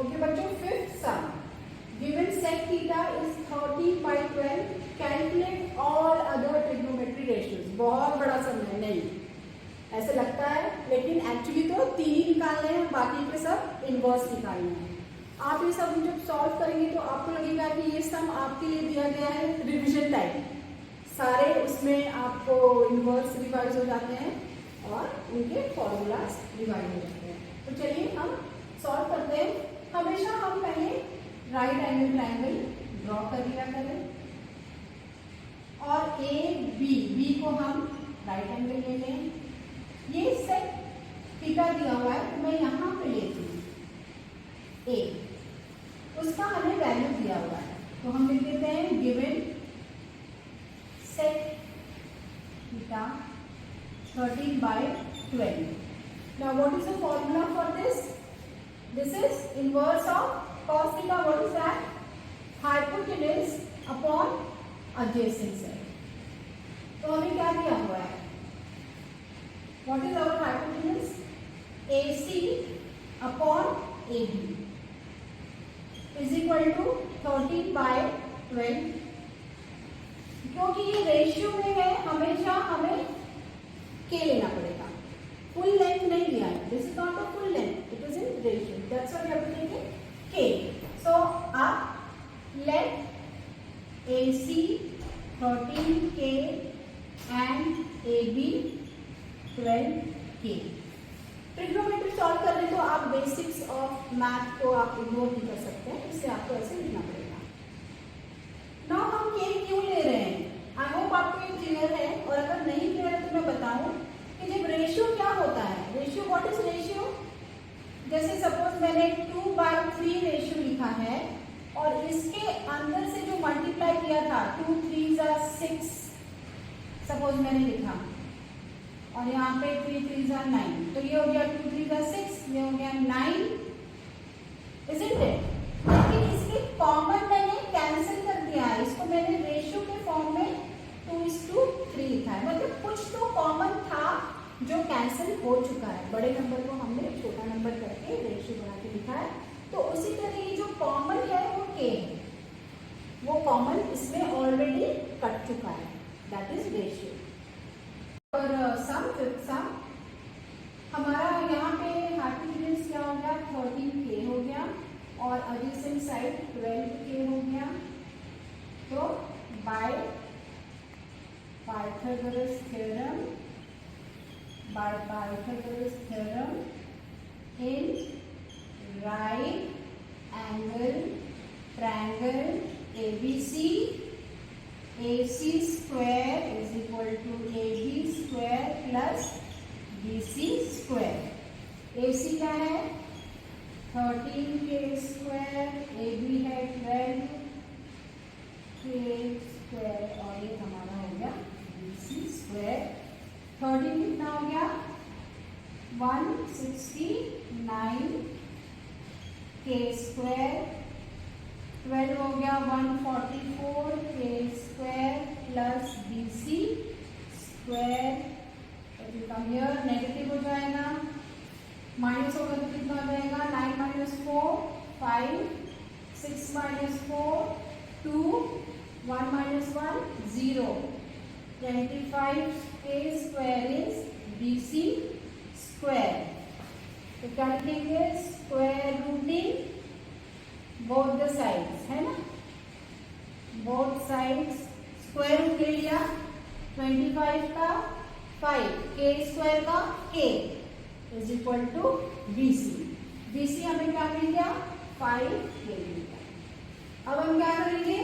Okay बच्चों, fifth some, given sec theta is 13/12, calculate all other trigonometry ratios. बहुत बड़ा सम है, नहीं ऐसे लगता है, लेकिन एक्चुअली तो 3 ही निकालने हैं, बाकी के सब इनवर्स निकालने हैं। आप ये सब जब सॉल्व करेंगे तो आपको लगेगा कि ये सम आपके लिए दिया गया है रिविजन टाइप, सारे उसमें आपको इनवर्स रिवाइज हो जाते हैं और उनके फॉर्मूलाज रिवाइज हो जाते हैं। तो चलिए हम सॉल्व करते हैं। हमेशा हम पहले राइट एंगल ट्रायंगल ड्रॉ कर लिया करें और ए बी को हम राइट एंगल ले लें। ये सेक थीटा दिया हुआ है तो मैं यहाँ पे लेती हूँ ए, उसका हमें वैल्यू दिया हुआ है तो हम लिख देते हैं given sec theta 13/12। Now what is the formula for this? This is inverse of cos theta. What is that? Hypotenuse upon adjacent side. तो हमें क्या दिया हुआ है? What is our hypotenuse? AC upon AB is equal to 13/12। क्योंकि ये ratio में है, हमेशा हमें के लेना पड़ेगा, फुल लेंथ नहीं लिया है। This is not a full length, it is in ratio, that's why we have to take it K. So आप let AC 13K and AB 12K। Trigonometry solve कर रहे तो आप बेसिक्स ऑफ मैथ को आप इग्नोर नहीं कर सकते हैं, इससे आपको ऐसे लिखना पड़ेगा। नाउ हम के क्यों ले रहे हैं? आई होप आपको ये क्लियर है, और अगर नहीं क्लियर है तो मैं बताऊं कि जब रेशियो क्या होता है। Ratio, what is ratio? जैसे सपोज मैंने 2/3 रेशियो लिखा है और इसके अंदर से जो मल्टीप्लाई किया था 2 3 6 सपोज मैंने लिखा, और यहाँ पे 3 3 9, तो ये हो गया 2 3 6, ये हो गया 9, इजंट इट? लेकिन इसके कॉमन मैंने कैंसिल कर दिया है, इसको मैंने रेशियो के फॉर्म में 2:3 लिखा है, मतलब कुछ तो कॉमन था जो कैंसिल हो चुका है। बड़े नंबर को हमने छोटा नंबर करके रेशियो बना के लिखा है, तो उसी तरह ये जो कॉमन है वो के है, वो कॉमन इसमें ऑलरेडी कट चुका है, दैट इज रेशियो। और सम, फिफ्थ सम, हमारा यहाँ पे हाइपोटेन्यूज क्या हो गया? 13K हो गया और एडजेसेंट साइड 12K हो गया। तो by Pythagoras theorem, in right angle triangle ABC, AC square is equal to AB square plus BC square। AC क्या है? 13K square, AB है 12K square और ये हमारा हो गया BC square। 13 कितना हो गया? 169K square, 12 हो गया 144K square plus BC square। Here negative हो जाएगा, माइनस होगा तो कितना हो जाएगा? 9 - 4 5, 6 - 4 2, 1 - 1 0, 25K square is BC square। तो क्या लिखेंगे? Square routing both the sides, है ना, बोथ साइड्स स्क्वायर रूट ले लिया। 25 का 5, K स्क्वायर का K is equal to BC। BC हमें क्या मिल गया? 5K मिल गया। अब हम क्या करेंगे?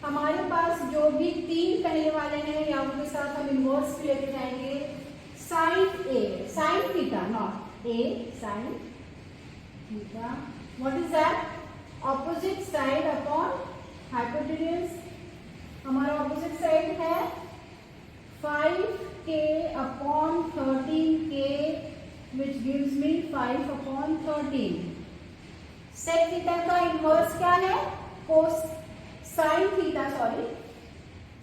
हमारे पास जो भी 3 पहले वाले हैं या उनके साथ हम इनवर्स भी लेके जाएंगे। Sine A, sine theta, not A, sine theta. What is that? Opposite side upon hypotenuse. हमारा ऑपोजिट साइड है 5K upon 13K which gives me 5/13। Sec theta का इनवर्स क्या है? Cos sine theta, sorry,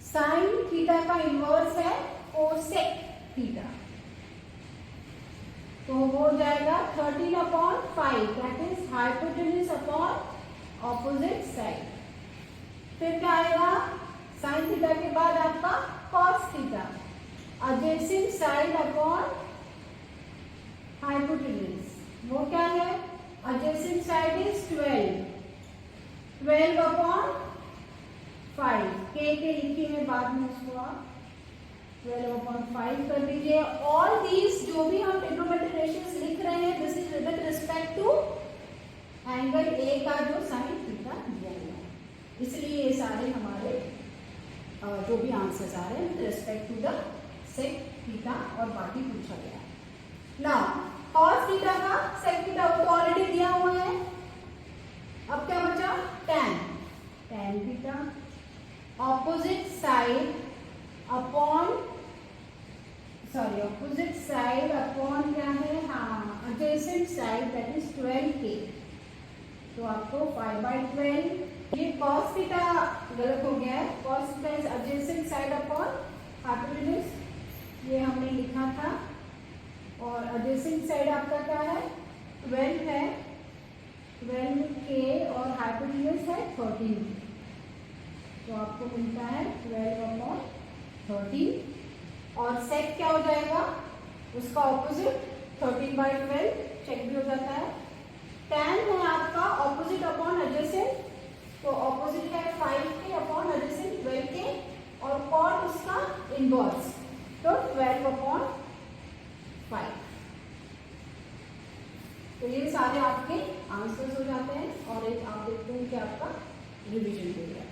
sine theta का inverse है cosec theta, तो वो हो जाएगा 13/5, that is hypotenuse upon opposite side. फिर क्या आएगा, साइन थीटा के बाद आपका cos theta, adjacent side upon hypotenuse, वो क्या है, एडजेसेंट साइड इज 12 अपॉन 5, के लिखेंगे बाद में उसको आप 12/5 कर दीजिए। ऑल दीज जो भी हम ट्रिग्नोमेट्रिक रेशियोज लिख रहे हैं, this is with respect to angle A का जो साइन थीटा दिया गया है, इसलिए ये सारे हमारे जो भी आंसर्स आ रहे हैं with respect to the sec theta और बाकी पूछा गया है। नाउ कॉस थीटा का सेक थीटा वो तो ऑलरेडी दिया हुआ है। अब क्या बचा, tan theta opposite side upon क्या है, हाँ adjacent side that is 12k, तो आपको 5/12। ये cos थीटा गलत हो गया है, cos theta is adjacent side upon hypotenuse, ये हमने लिखा था, और एडजेसेंट साइड आपका क्या है, 12 है, 12k और हाइपोटेन्यूज है 13, तो आपको मिलता है 12/13। और सेक क्या हो जाएगा, उसका ऑपोजिट 13/12 चेक भी हो जाता है। tan है आपका ऑपोजिट अपॉन एडजेसेंट, तो ऑपोजिट है 5k अपॉन एडजेसेंट 12k, और कॉट उसका इनवर्स, तो 12/5। तो ये सारे आपके आंसर्स हो जाते हैं, और एक आप देखते हैं कि आपका रिवीजन हो गया।